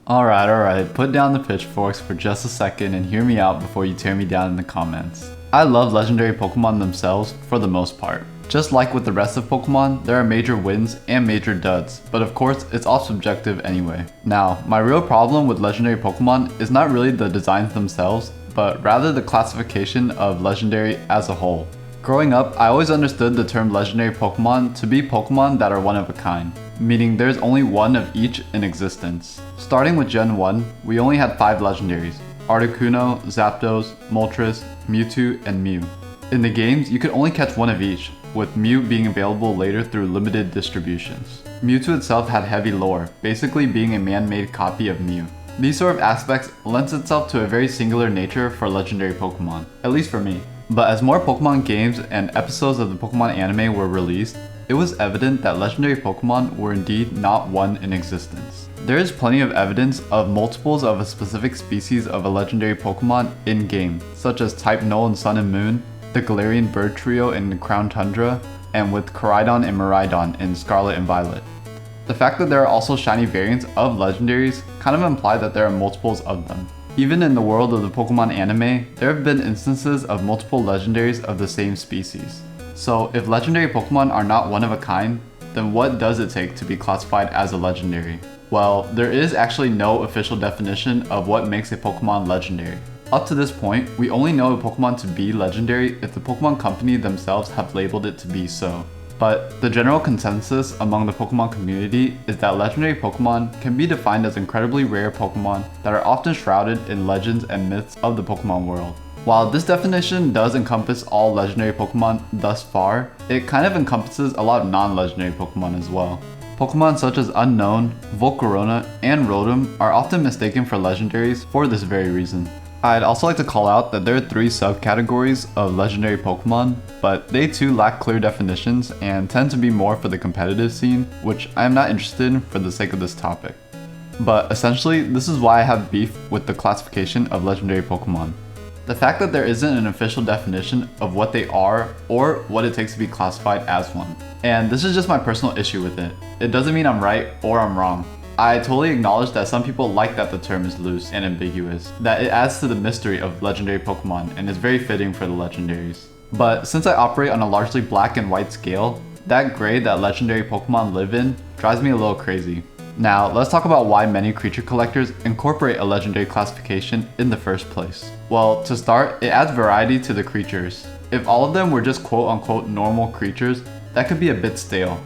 Alright, put down the pitchforks for just a second and hear me out before you tear me down in the comments. I love legendary Pokemon themselves for the most part. Just like with the rest of Pokemon, there are major wins and major duds, but of course, it's all subjective anyway. Now, my real problem with legendary Pokemon is not really the designs themselves, but rather the classification of legendary as a whole. Growing up, I always understood the term legendary Pokemon to be Pokemon that are one of a kind, meaning there's only one of each in existence. Starting with Gen 1, we only had 5 legendaries: Articuno, Zapdos, Moltres, Mewtwo, and Mew. In the games, you could only catch one of each, with Mew being available later through limited distributions. Mewtwo itself had heavy lore, basically being a man-made copy of Mew. These sort of aspects lends itself to a very singular nature for legendary Pokemon, at least for me. But as more Pokemon games and episodes of the Pokemon anime were released, it was evident that legendary Pokemon were indeed not one in existence. There is plenty of evidence of multiples of a specific species of a legendary Pokemon in-game, such as Type Null in Sun and Moon, the Galarian Bird Trio in Crown Tundra, and with Koraidon and Miraidon in Scarlet and Violet. The fact that there are also shiny variants of legendaries kind of imply that there are multiples of them. Even in the world of the Pokemon anime, there have been instances of multiple legendaries of the same species. So if legendary Pokemon are not one of a kind, then what does it take to be classified as a legendary? Well, there is actually no official definition of what makes a Pokemon legendary. Up to this point, we only know a Pokemon to be legendary if the Pokemon Company themselves have labeled it to be so. But the general consensus among the Pokemon community is that legendary Pokemon can be defined as incredibly rare Pokemon that are often shrouded in legends and myths of the Pokemon world. While this definition does encompass all legendary Pokemon thus far, it kind of encompasses a lot of non-legendary Pokemon as well. Pokemon such as Unknown, Volcarona, and Rotom are often mistaken for legendaries for this very reason. I'd also like to call out that there are 3 subcategories of legendary Pokemon, but they too lack clear definitions and tend to be more for the competitive scene, which I am not interested in for the sake of this topic. But essentially, this is why I have beef with the classification of legendary Pokemon. The fact that there isn't an official definition of what they are or what it takes to be classified as one. And this is just my personal issue with it. It doesn't mean I'm right or I'm wrong. I totally acknowledge that some people like that the term is loose and ambiguous, that it adds to the mystery of legendary Pokemon and is very fitting for the legendaries. But since I operate on a largely black and white scale, that gray that legendary Pokemon live in drives me a little crazy. Now, let's talk about why many creature collectors incorporate a legendary classification in the first place. Well, to start, it adds variety to the creatures. If all of them were just quote-unquote normal creatures, that could be a bit stale.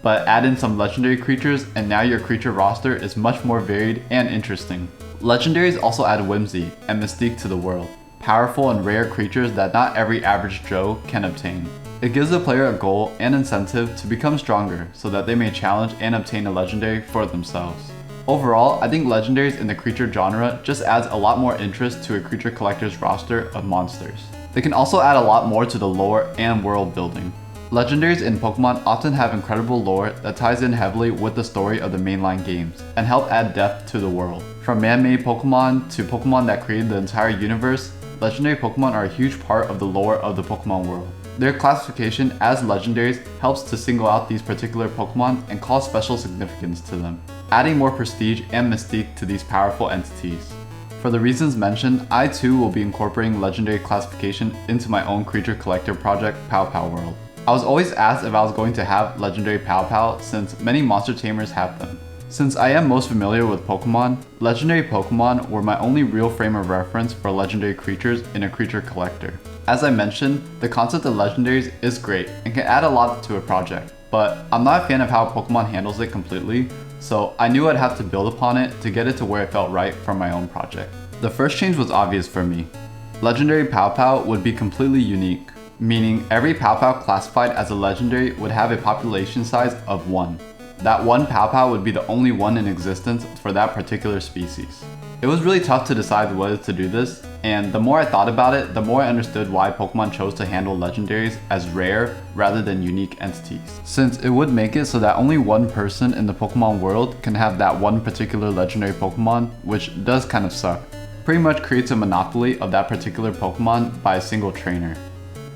But add in some legendary creatures and now your creature roster is much more varied and interesting. Legendaries also add whimsy and mystique to the world, powerful and rare creatures that not every average Joe can obtain. It gives the player a goal and incentive to become stronger so that they may challenge and obtain a legendary for themselves. Overall, I think legendaries in the creature genre just adds a lot more interest to a creature collector's roster of monsters. They can also add a lot more to the lore and world building. Legendaries in Pokemon often have incredible lore that ties in heavily with the story of the mainline games and help add depth to the world. From man-made Pokemon to Pokemon that created the entire universe, legendary Pokemon are a huge part of the lore of the Pokemon world. Their classification as legendaries helps to single out these particular Pokemon and cause special significance to them, adding more prestige and mystique to these powerful entities. For the reasons mentioned, I too will be incorporating legendary classification into my own creature collector project, Powpow World. I was always asked if I was going to have legendary Powpow since many monster tamers have them. Since I am most familiar with Pokemon, legendary Pokemon were my only real frame of reference for legendary creatures in a creature collector. As I mentioned, the concept of legendaries is great and can add a lot to a project, but I'm not a fan of how Pokemon handles it completely, so I knew I'd have to build upon it to get it to where it felt right for my own project. The first change was obvious for me. Legendary Powpow would be completely unique, meaning every Powpow classified as a legendary would have a population size of 1. That one Powpow would be the only one in existence for that particular species. It was really tough to decide whether to do this, and the more I thought about it, the more I understood why Pokemon chose to handle legendaries as rare rather than unique entities. Since it would make it so that only one person in the Pokemon world can have that one particular legendary Pokemon, which does kind of suck. Pretty much creates a monopoly of that particular Pokemon by a single trainer.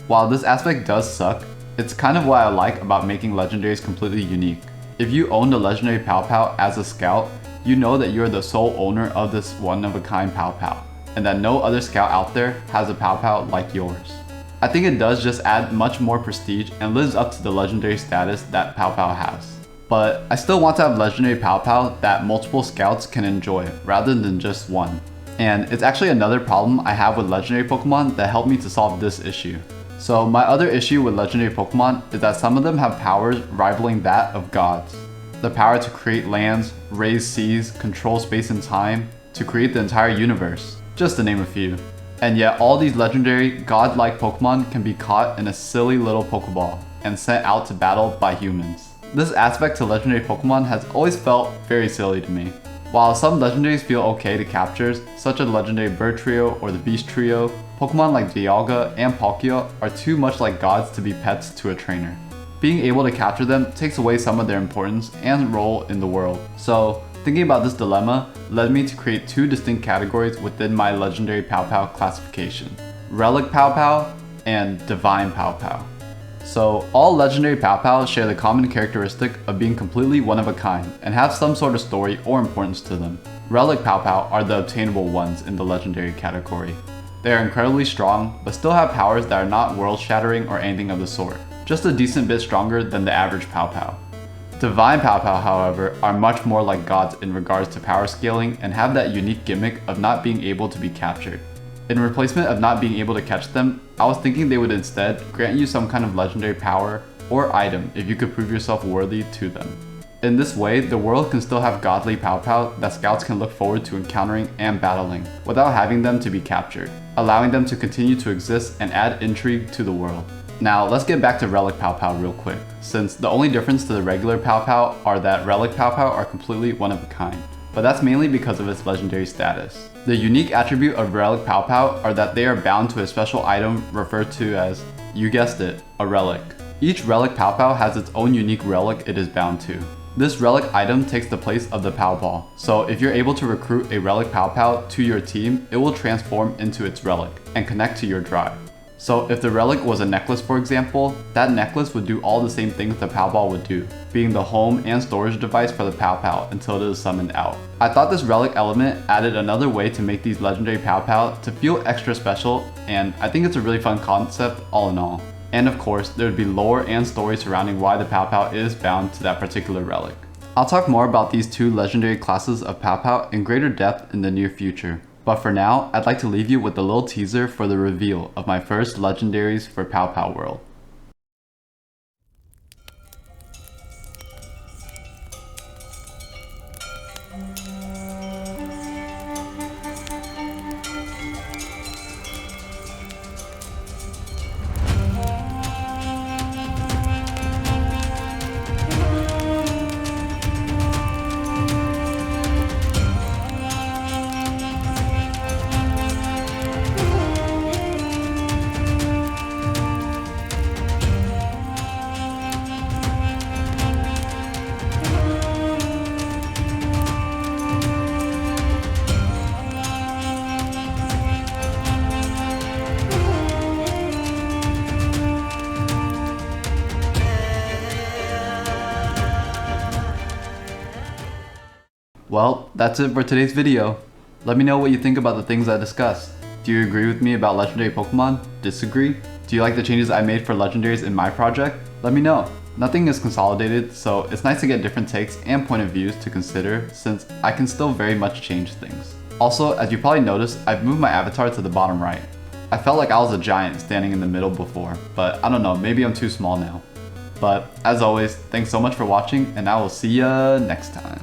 While this aspect does suck, it's kind of what I like about making legendaries completely unique. If you owned a legendary Powpow as a scout, you know that you're the sole owner of this one-of-a-kind Powpow, and that no other scout out there has a Powpow like yours. I think it does just add much more prestige and lives up to the legendary status that Powpow has. But I still want to have legendary Powpow that multiple scouts can enjoy, rather than just one. And it's actually another problem I have with legendary Pokemon that helped me to solve this issue. So my other issue with legendary Pokemon is that some of them have powers rivaling that of gods. The power to create lands, raise seas, control space and time, to create the entire universe, just to name a few. And yet all these legendary, godlike Pokemon can be caught in a silly little Pokeball and sent out to battle by humans. This aspect to legendary Pokemon has always felt very silly to me. While some legendaries feel okay to capture, such as legendary Bird Trio or the Beast Trio, Pokemon like Dialga and Palkia are too much like gods to be pets to a trainer. Being able to capture them takes away some of their importance and role in the world. So, thinking about this dilemma led me to create two distinct categories within my legendary Powpow classification: Relic Powpow and Divine Powpow. So all legendary Powpows share the common characteristic of being completely one of a kind and have some sort of story or importance to them. Relic Powpow are the obtainable ones in the legendary category. They are incredibly strong, but still have powers that are not world-shattering or anything of the sort, just a decent bit stronger than the average Powpow. Divine Powpow, however, are much more like gods in regards to power scaling and have that unique gimmick of not being able to be captured. In replacement of not being able to catch them, I was thinking they would instead grant you some kind of legendary power or item if you could prove yourself worthy to them. In this way, the world can still have godly Powpow that scouts can look forward to encountering and battling, without having them to be captured, allowing them to continue to exist and add intrigue to the world. Now let's get back to Relic Powpow real quick, since the only difference to the regular Powpow are that Relic Powpow are completely one of a kind, but that's mainly because of its legendary status. The unique attribute of Relic Powpow are that they are bound to a special item referred to as, you guessed it, a relic. Each Relic Powpow has its own unique relic it is bound to. This relic item takes the place of the Powball, so if you're able to recruit a Relic Powpow to your team, it will transform into its relic and connect to your drive. So if the relic was a necklace, for example, that necklace would do all the same things the Powball would do, being the home and storage device for the Powpow until it is summoned out. I thought this relic element added another way to make these legendary Powpow to feel extra special, and I think it's a really fun concept all in all. And of course, there would be lore and story surrounding why the Powpow is bound to that particular relic. I'll talk more about these two legendary classes of Powpow in greater depth in the near future. But for now, I'd like to leave you with a little teaser for the reveal of my first Legendaries for Powpow World. Well, that's it for today's video. Let me know what you think about the things I discussed. Do you agree with me about legendary Pokemon? Disagree? Do you like the changes I made for legendaries in my project? Let me know. Nothing is consolidated, so it's nice to get different takes and point of views to consider since I can still very much change things. Also, as you probably noticed, I've moved my avatar to the bottom right. I felt like I was a giant standing in the middle before, but I don't know, maybe I'm too small now. But as always, thanks so much for watching and I will see ya next time.